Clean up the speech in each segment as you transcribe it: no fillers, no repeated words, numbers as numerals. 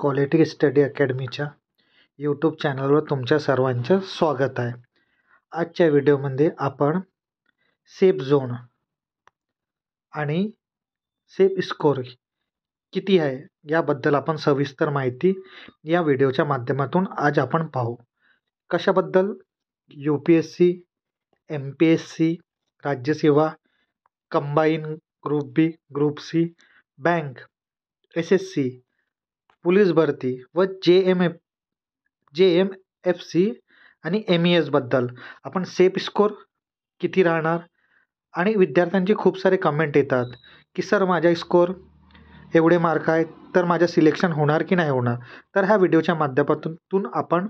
Quality study अकॅडमीच्या YouTube चॅनलवर तुमच्या सर्वांचं स्वागत आहे. आजच्या व्हिडिओमध्ये आपण सेफ झोन आणि सेफ स्कोर किती आहे याबद्दल आपण सविस्तर माहिती या व्हिडिओच्या माध्यमातून आज आपण पाहू. कशाबद्दल? UPSC, MPSC, राज्यसेवा, combine group B, group C, bank, SSC, police भरती व JMFC आणि MES बद्दल आपण सेफ स्कोर किती राहणार. आणि विद्यार्थ्यांचे खूप सारे कमेंट येतात की सर माझा स्कोर एवढे मार्क आहेत तर माझं सिलेक्शन होणार की नाही होणार. तर ह्या व्हिडिओच्या माध्यमातून आपण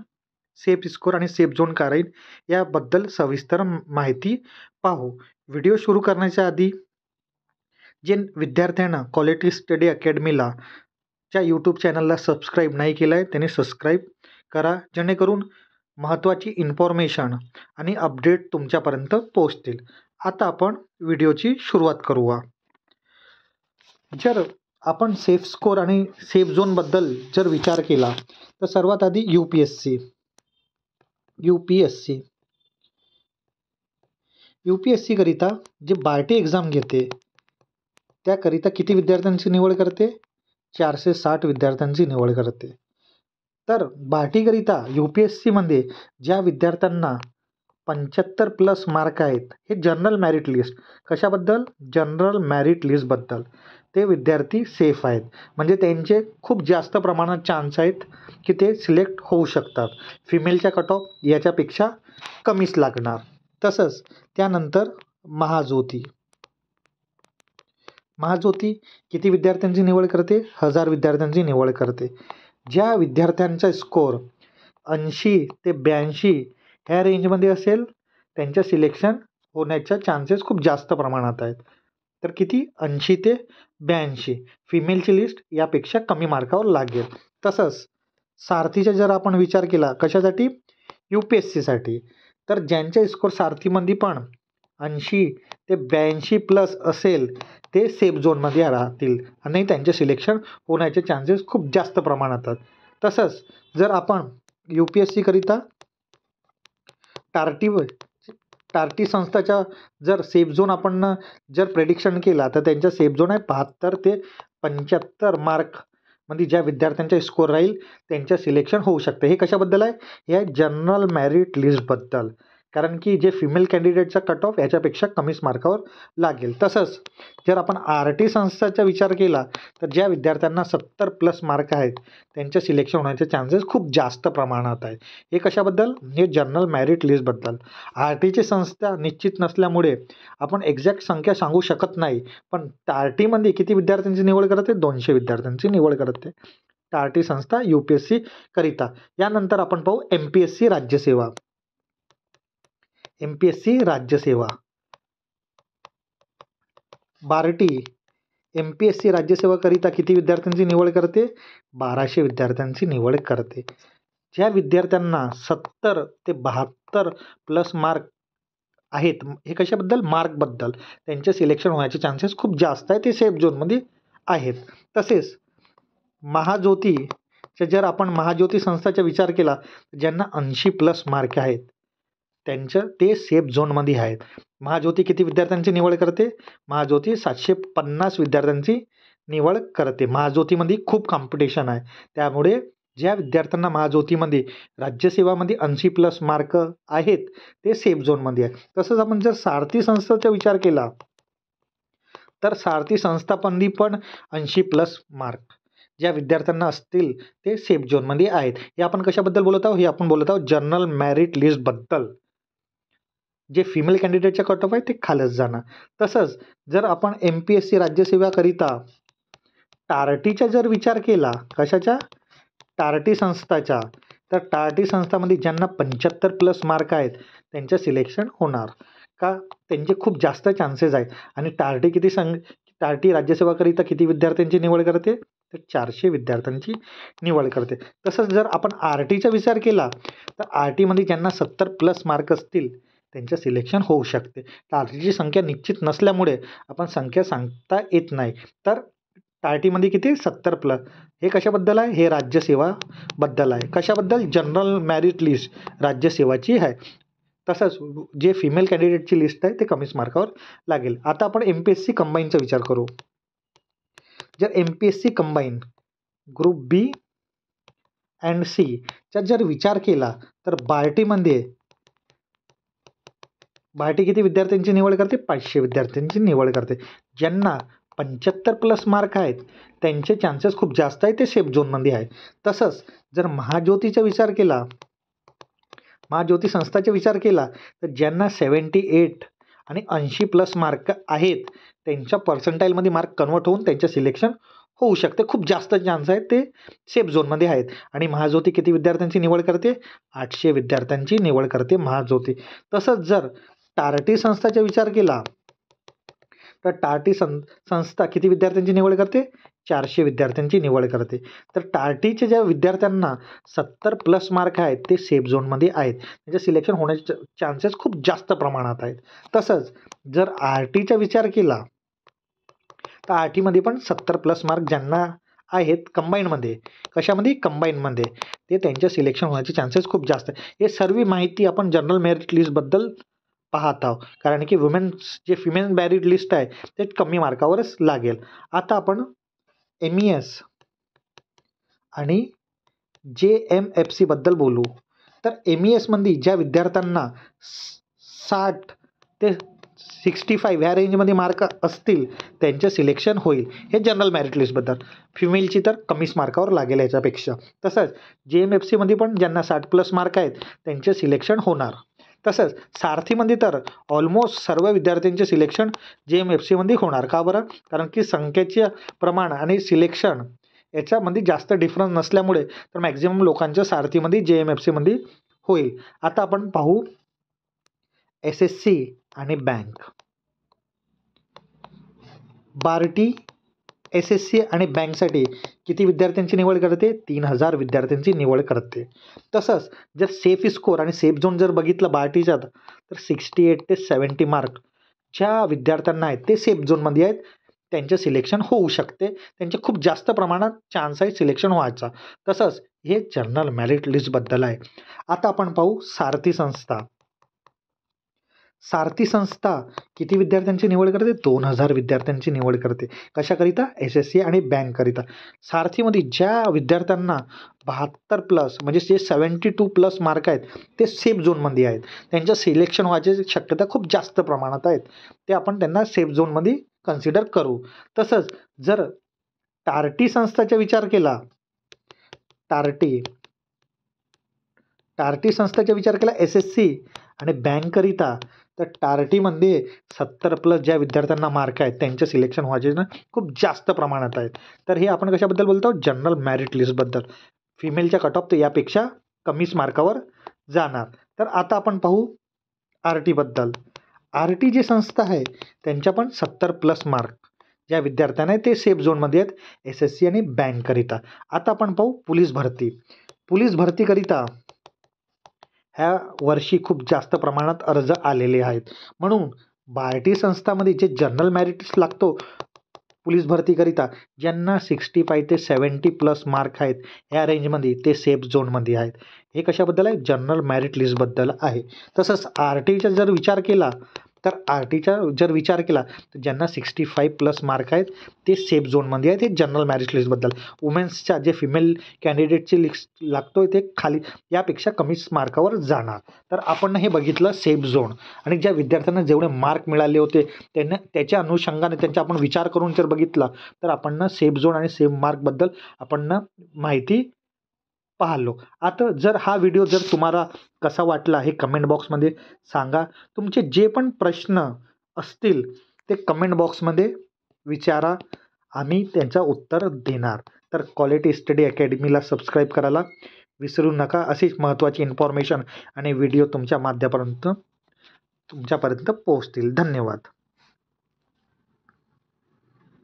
सेफ स्कोर आणि सेफ झोन काय राहील याबद्दल सविस्तर माहिती पाहू. व्हिडिओ सुरू करण्याच्या आधी जे विद्यार्थ्यांना क्वालिटी स्टडी अकॅडमीला च्या यूट्यूब चॅनलला सबस्क्राईब नाही केलं आहे त्यांनी सबस्क्राईब करा, जेणेकरून महत्त्वाची इन्फॉर्मेशन आणि अपडेट तुमच्यापर्यंत पोहोचतील. आता आपण व्हिडिओची सुरुवात करूया. जर आपण सेफ स्कोर आणि सेफ झोनबद्दल जर विचार केला तर सर्वात आधी UPSC करिता जे बार्टी एक्झाम घेते त्याकरिता किती विद्यार्थ्यांची निवड करते? 460 विद्यार्थ्यांची निवड करते. तर बार्टीकरिता UPSCमध्ये ज्या विद्यार्थ्यांना 75+ मार्क आहेत, हे जनरल मेरिट लिस्ट. कशाबद्दल? जनरल मेरिट लिस्टबद्दल. ते विद्यार्थी सेफ आहेत, म्हणजे त्यांचे खूप जास्त प्रमाणात चान्स आहेत की ते सिलेक्ट होऊ शकतात. फिमेलच्या कट ऑफ याच्यापेक्षा कमीच लागणार. तसंच त्यानंतर महाज्योती किती विद्यार्थ्यांची निवड करते? 1000 विद्यार्थ्यांची निवड करते. ज्या विद्यार्थ्यांचा स्कोर 80 ते 82 ह्या रेंजमध्ये असेल त्यांच्या सिलेक्शन होण्याच्या चान्सेस खूप जास्त प्रमाणात आहेत. तर किती? 80 ते 82. फिमेलची लिस्ट यापेक्षा कमी मार्कावर लागेल. तसंच सारथीचा जर आपण विचार केला, कशासाठी? UPSCसाठी. तर ज्यांच्या स्कोर सारथीमध्ये पण 80 ते 82+ असेल ते सेफ झोनमध्ये राहतील आणि त्यांचे सिलेक्शन होण्याचे चान्सेस खूप जास्त प्रमाणात आहेत. तसंच जर आपण UPSC करिता टार्टी संस्थाच्या जर सेफ झोन आपण जर प्रेडिक्शन केला तर त्यांचा सेफ झोन आहे 72 ते 75 मार्क मध्ये ज्या विद्यार्थ्यांचा स्कोर राहील त्यांच्या सिलेक्शन होऊ शकते. हे कशाबद्दल आहे? हे आहे जनरल मेरिट लिस्टबद्दल. कारण की जे फिमेल कॅन्डिडेटचा कट ऑफ याच्यापेक्षा कमीच मार्कावर लागेल. तसंच जर आपण RT संस्थाचा विचार केला तर ज्या विद्यार्थ्यांना 70+ मार्क आहेत त्यांच्या सिलेक्शन होण्याचे चान्सेस खूप जास्त प्रमाणात आहे. हे कशाबद्दल? हे जनरल मेरिट लिस्टबद्दल. RTची संस्था निश्चित नसल्यामुळे आपण एक्झॅक्ट संख्या सांगू शकत नाही, पण टार्टीमध्ये किती विद्यार्थ्यांची निवड करते? 200 विद्यार्थ्यांची निवड करते टार्टी संस्था UPSC करिता. यानंतर आपण पाहू MPSC राज्यसेवा. बार्टी MPSC राज्यसेवा करिता किती विद्यार्थ्यांची निवड करते? 1200 विद्यार्थ्यांची निवड करते. ज्या विद्यार्थ्यांना 70 ते 72+ मार्क आहेत, हे कशाबद्दल? मार्कबद्दल. त्यांचे सिलेक्शन होण्याचे चान्सेस खूप जास्त आहे, ते सेफ झोनमध्ये आहेत. तसेच जर आपण महाज्योती संस्थाचा विचार केला ज्यांना 80+ मार्क आहेत ते सेफ झोनमध्ये आहेत. महाज्योती किती विद्यार्थ्यांची निवड करते? महाज्योती 750 विद्यार्थ्यांची निवड करते. महाज्योतीमध्ये खूप कॉम्पिटिशन आहे, त्यामुळे ज्या विद्यार्थ्यांना महाज्योतीमध्ये राज्यसेवामध्ये 80+ मार्क आहेत ते सेफ झोनमध्ये आहे. तसंच आपण जर सारथी संस्थाचा विचार केला तर सारथी संस्थामध्ये पण 80+ मार्क ज्या विद्यार्थ्यांना असतील ते सेफ झोनमध्ये आहेत. हे आपण कशाबद्दल बोलत आहोत? हे आपण बोलत आहोत जनरल मेरिट लिस्टबद्दल. जे फिमेल कॅन्डिडेटच्या कट ऑफ आहे ते खालच जाणार. तसंच जर आपण MPSC राज्यसेवाकरिता टार्टीचा जर विचार केला, कशाच्या? टार्टी संस्थाच्या. तर टार्टी संस्थामध्ये ज्यांना 75+ मार्क आहेत त्यांचं सिलेक्शन होणार का? त्यांचे खूप जास्त चान्सेस आहेत. आणि टार्टी राज्यसेवाकरिता किती विद्यार्थ्यांची निवड करते? तर 400 विद्यार्थ्यांची निवड करते. तसंच जर आपण RTचा विचार केला तर RTमध्ये ज्यांना 70+ मार्क असतील त्यांचं सिलेक्शन होऊ शकते. टार्टीची संख्या निश्चित नसल्यामुळे आपण संख्या सांगता येत नाही. तर टार्टीमध्ये किती 70+. हे कशाबद्दल आहे? हे राज्यसेवाबद्दल आहे. कशाबद्दल? जनरल मेरिट लिस्ट राज्यसेवाची आहे. तसंच जे फिमेल कॅन्डिडेटची लिस्ट आहे ते कमीच मार्कावर लागेल. आता आपण MPSC कंबाईनचा विचार करू. जर MPSC combine group B and C चा जर विचार केला तर बार्टी किती विद्यार्थ्यांची निवड करते? 500 विद्यार्थ्यांची निवड करते. ज्यांना 75+ मार्क आहेत त्यांचे चान्सेस खूप जास्त आहे, ते सेफ झोनमध्ये आहे. तसंच जर महाज्योती संस्थाचा विचार केला तर ज्यांना 78 आणि 80+ मार्क आहेत त्यांच्या पर्सेंटाईलमध्ये मार्क कन्वर्ट होऊन त्यांचं सिलेक्शन होऊ शकते. खूप जास्त चान्स आहेत, ते सेफ झोनमध्ये आहेत. आणि महाज्योती किती विद्यार्थ्यांची निवड करते? 800 विद्यार्थ्यांची निवड करते महाज्योती. तसंच जर टार्टी संस्थाचा विचार केला तर टार्टी संस्था किती विद्यार्थ्यांची निवड करते? 400 विद्यार्थ्यांची निवड करते. तर टार्टीच्या ज्या विद्यार्थ्यांना 70+ मार्क आहेत ते सेफ झोनमध्ये आहेत, त्यांचे सिलेक्शन होण्याचे चान्सेस खूप जास्त प्रमाणात आहेत. तसंच जर RTचा विचार केला तर RTमध्ये पण 70+ मार्क ज्यांना आहेत कंबाईनमध्ये, कशामध्ये? कंबाईनमध्ये, ते त्यांच्या सिलेक्शन होण्याचे चान्सेस खूप जास्त आहे. हे सर्व माहिती आपण जनरल मेरिट लिस्टबद्दल पाहत आहोत, कारण की जे फिमेल मेरिट लिस्ट आहे ते कमी मार्कावरच लागेल. आता आपण MES आणि JMFC बद्दल बोलू. तर MESमध्ये ज्या विद्यार्थ्यांना 60 ते 65 ह्या रेंजमध्ये मार्क असतील त्यांचे सिलेक्शन होईल. हे जनरल मेरिट लिस्टबद्दल. फिमेलची तर कमीच मार्कावर लागेल याच्यापेक्षा. तसंच JMFCमध्ये पण ज्यांना 60+ मार्क आहेत त्यांचे सिलेक्शन होणार. तसंच सारथीमध्ये तर ऑलमोस्ट सर्व विद्यार्थ्यांचे सिलेक्शन JMFCमध्ये होणार. का बरं? कारण की संख्येचे प्रमाण आणि सिलेक्शन याच्यामध्ये जास्त डिफरन्स नसल्यामुळे तर मॅक्झिमम लोकांच्या सारथीमध्ये JMFCमध्ये होईल. आता आपण पाहू SSC आणि बँक. बार्टी SSC आणि बँकसाठी किती विद्यार्थ्यांची निवड करते? 3000 विद्यार्थ्यांची निवड करते. तसंच जर सेफ स्कोर आणि सेफ झोन जर बघितलं बार्टीच्यात तर 68 ते 70 मार्क ज्या विद्यार्थ्यांना आहेत ते सेफ झोनमध्ये आहेत, त्यांचे सिलेक्शन होऊ शकते. त्यांचे खूप जास्त प्रमाणात चान्स आहे सिलेक्शन व्हायचा. तसंच हे जनरल मेरिट लिस्टबद्दल आहे. आता आपण पाहू सारथी संस्था. सारथी संस्था किती विद्यार्थ्यांची निवड करते? 2000 विद्यार्थ्यांची निवड करते. कशाकरिता? SSC आणि बँककरिता. सारथीमध्ये ज्या विद्यार्थ्यांना 72+ म्हणजे जे 72+ मार्क आहेत ते सेफ झोनमध्ये आहेत, त्यांचं सिलेक्शन व्हायची शक्यता खूप जास्त प्रमाणात आहेत, ते आपण त्यांना सेफ झोनमध्ये कन्सिडर करू. तसंच जर टार्टी संस्थाचा विचार केला, टार्टी संस्थाचा विचार केला SSC आणि बँककरिता, तर टार्टीमध्ये 70+ ज्या विद्यार्थ्यांना मार्क आहेत त्यांचे सिलेक्शन व्हायचे ना खूप जास्त प्रमाणात आहेत. तर हे आपण कशाबद्दल बोलतो? जनरल मेरिट लिस्टबद्दल. फिमेलच्या कट ऑफ तर यापेक्षा कमीच मार्कावर जाणार. तर आता आपण पाहू RTबद्दल. RT जी संस्था आहे त्यांच्या पण 70+ मार्क ज्या विद्यार्थ्यांना आहे ते सेफ झोनमध्ये आहेत SSC आणि बँककरिता. आता आपण पाहू पोलीस भरती. पोलीस भरतीकरिता ह्या वर्षी खूप जास्त प्रमाणात अर्ज आलेले आहेत, म्हणून बार्टी संस्थामध्ये जे जनरल मेरिट लागतो पोलीस भरतीकरिता, ज्यांना 65 ते 70+ मार्क आहेत ह्या रेंजमध्ये ते सेफ झोनमध्ये आहेत. हे कशाबद्दल आहे? जनरल मेरिट लिस्टबद्दल आहे. तसंच RTचा जर विचार केला तर ज्यांना 65+ मार्क आहेत ते सेफ झोनमध्ये आहेत. हे जनरल मेरिट लिस्टबद्दल. वुमेन्सच्या जे फिमेल कॅन्डिडेटची लिस्ट लागतोय ते खाली यापेक्षा कमीच मार्कावर जाणार. तर आपण हे बघितलं सेफ झोन आणि ज्या विद्यार्थ्यांना जेवढे मार्क मिळाले होते त्यांना त्याच्या अनुषंगाने त्यांचा आपण विचार करून जर बघितला तर आपण सेफ झोन आणि सेफ मार्कबद्दल आपण माहिती पाहिलो. आता जर हा व्हिडिओ जर तुम्हाला कसा वाटला हे कमेंट बॉक्समध्ये सांगा. तुमचे जे पण प्रश्न असतील ते कमेंट बॉक्समध्ये विचारा, आम्ही त्यांचं उत्तर देणार. तर क्वालिटी स्टडी अकॅडमीला सबस्क्राईब करायला विसरू नका. अशीच महत्त्वाची इन्फॉर्मेशन आणि व्हिडिओ तुमच्यापर्यंत पोहोचतील. धन्यवाद.